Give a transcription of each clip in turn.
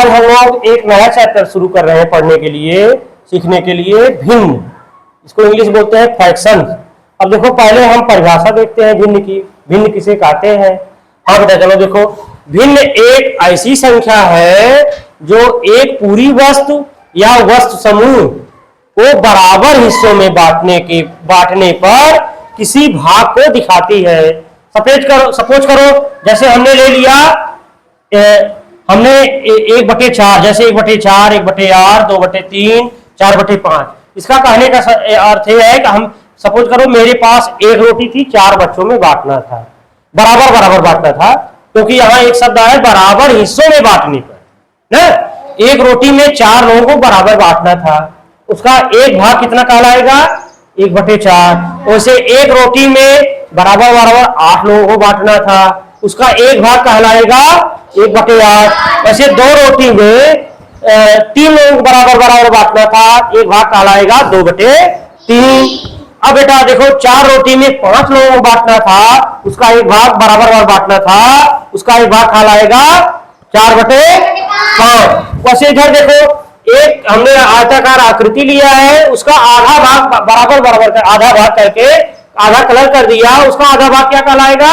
आज हम लोग एक नया चैप्टर शुरू कर रहे हैं पढ़ने के लिए, सीखने के लिए, भिन्न। इसको इंग्लिश बोलते हैं फ्रैक्शन। अब देखो पहले हम परिभाषा देखते हैं भिन्न की। भिन्न किसे कहते हैं? हाँ बेटा चलो देखो, भिन्न एक ऐसी संख्या है जो एक पूरी वस्तु या वस्तु समूह को बराबर हिस्सों में बांटने पर किसी भाग को दिखाती है। सपोज करो जैसे हमने ले लिया हमने 1/4, जैसे 1/4, 1/8, 2/3, 4/5। इसका कहने का अर्थ यह है कि हम सपोज करो मेरे पास एक रोटी थी, 4 बच्चों में बांटना था, बराबर बराबर बांटना था, क्योंकि यहाँ एक शब्द है बराबर हिस्सों में बांटने पर ना। एक रोटी में 4 लोगों को बराबर बांटना था, उसका एक भाग कितना कहलाएगा? 1/4। वैसे एक रोटी में बराबर बराबर 8 लोगों को बांटना था, उसका एक भाग कहलाएगा 1/8। वैसे 2 रोटी में 3 लोगों को बराबर बराबर बांटना था, एक भाग कहलाएगा 2/3। अब बेटा देखो 4 रोटी में 5 लोगों को बांटना था, उसका एक भाग बराबर बराबर बांटना था, उसका एक भाग कहलाएगा 4/5। वैसे इधर देखो एक हमने आयताकार आकृति लिया है, उसका आधा भाग बराबर बराबर कर आधा भाग करके आधा कलर कर दिया, उसका आधा भाग क्या कहलाएगा?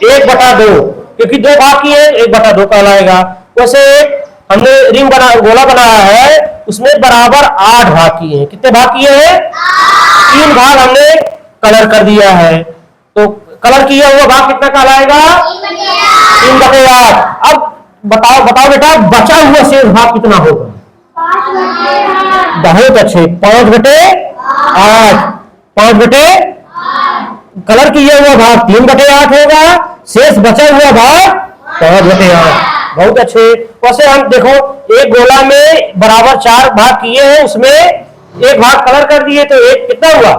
1/2, क्योंकि 2 भाग की है, 1/2 कहलाएगा। वैसे हमने रिंग गोला बनाया है, उसमें बराबर 8 भाग किए हैं। कितने भाग किए हैं? 3 भाग हमने कलर कर दिया है, तो कलर किया हुआ भाग कितना कहलाएगा? 3/8। अब बताओ बेटा बचा हुआ शेष भाग कितना होगा? बहुत अच्छे, 5/8। 5/8 कलर किया हुआ भाग 3/8 होगा, शेष बचा हुआ भाग 5/8। बहुत अच्छे। वैसे हम देखो एक गोला में बराबर 4 भाग किए हैं, उसमें एक भाग कलर कर दिए, तो एक कितना हुआ?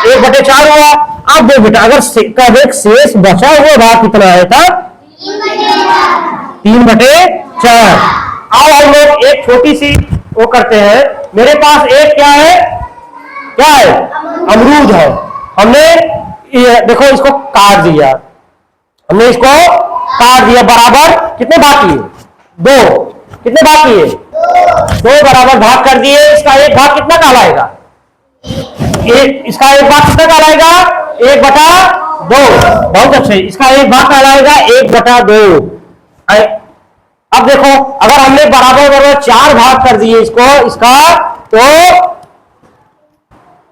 1/4 हुआ। अब देखो बेटा अगर शेष बचा हुआ भाग कितना है तब 3/4। अब हम लोग एक छोटी सी वो करते हैं। मेरे पास एक क्या है? अमरूद है। हमने देखो इसको काट दिया, हमने इसको काट दिया, बराबर कितने भाग किए? 2। कितने भाग किए? 2 बराबर भाग कर दिए। इसका एक भाग कितना कहलाएगा? इसका एक भाग कितना कहलाएगा? 1/2। बहुत अच्छे, इसका एक भाग कहलाएगा 1/2। अब देखो अगर हमने बराबर बराबर 4 भाग कर दिए इसका, तो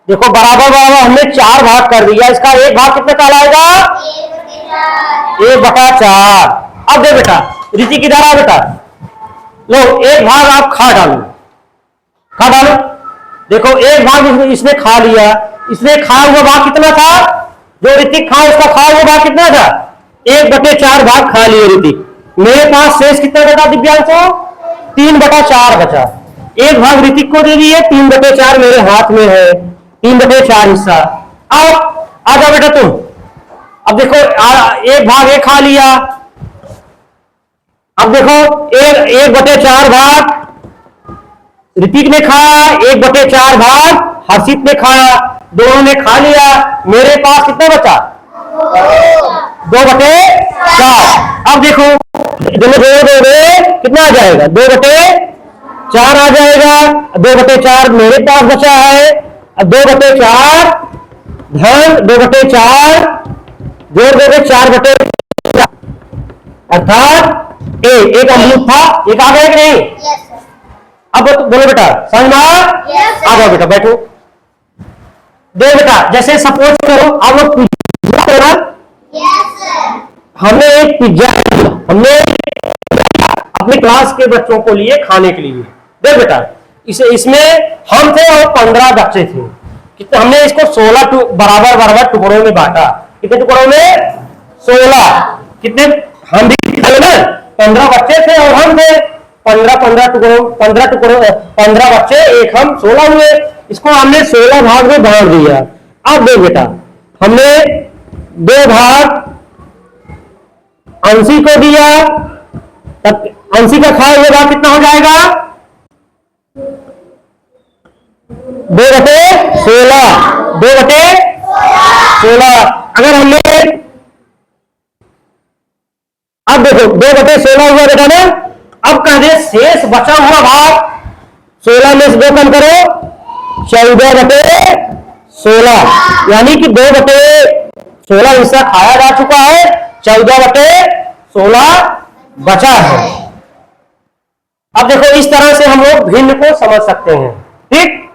देखो बराबर बराबर हमने 4 भाग कर दिया, इसका एक भाग कितना कहलाएगा? 1/4। अब दे बेटा रीति किधर आ बेटा? लो एक भाग आप खा डालो। देखो एक भाग इसने खा लिया, इसने खाया हुआ भाग कितना था? जो ऋतिक खा उसका खाया हुआ भाग कितना था? 1/4 भाग खा लिए ऋतिक। मेरे पास शेष कितना बचा दिव्यांशों? 3/4 बचा। एक भाग ऋतिक को दे दिए, 3/4 मेरे हाथ में है, 3/4 हिस्सा। अब आ जाओ बेटा तुम। अब देखो एक भाग एक खा लिया। अब देखो 1/4 भाग ऋतिक ने खाया, 1/4 भाग हर्षित ने खाया, दोनों ने खा लिया। मेरे पास कितना बचा? 2/4। अब देखो कितना आ जाएगा? 2/4 आ जाएगा। 2/4 मेरे पास बचा है। अब 2/4 धन 2/4 जोड़ दोगे 4/4, अर्थात एक अमरूद था। एक आ गया कि नहीं? अब बोलो बेटा समझ में आ जाओ बेटा, बैठो। दे बेटा जैसे सपोज करो आप लोग पिज्जा करना। हमने एक पिज्जा हमने अपने क्लास के बच्चों को लिए खाने के लिए। देख बेटा इसमें हम थे और 15 बच्चे थे। कितने हमने इसको 16 बराबर बराबर टुकड़ों में बांटा। कितने टुकड़ों में? 16। कितने हम भी ना 15 बच्चे थे और हम थे 15 टुकड़ों 15 बच्चे, एक हम 16 हुए। इसको हमने 16 भाग में बांट दिया। अब देख बेटा हमने 2 भाग अंशी को दिया, तब अंशी का खाया हुआ भाग कितना हो जाएगा? 2/16। 2/16। अगर हमने अब देखो 2/16 हुआ बेटा ना। अब कह दे शेष बचा हुआ भाग 16 में से 2 कम करो 14/16, यानी कि 2/16 हिस्सा खाया जा चुका है, 14/16 बचा है। अब देखो इस तरह से हम लोग भिन्न को समझ सकते हैं। ठीक,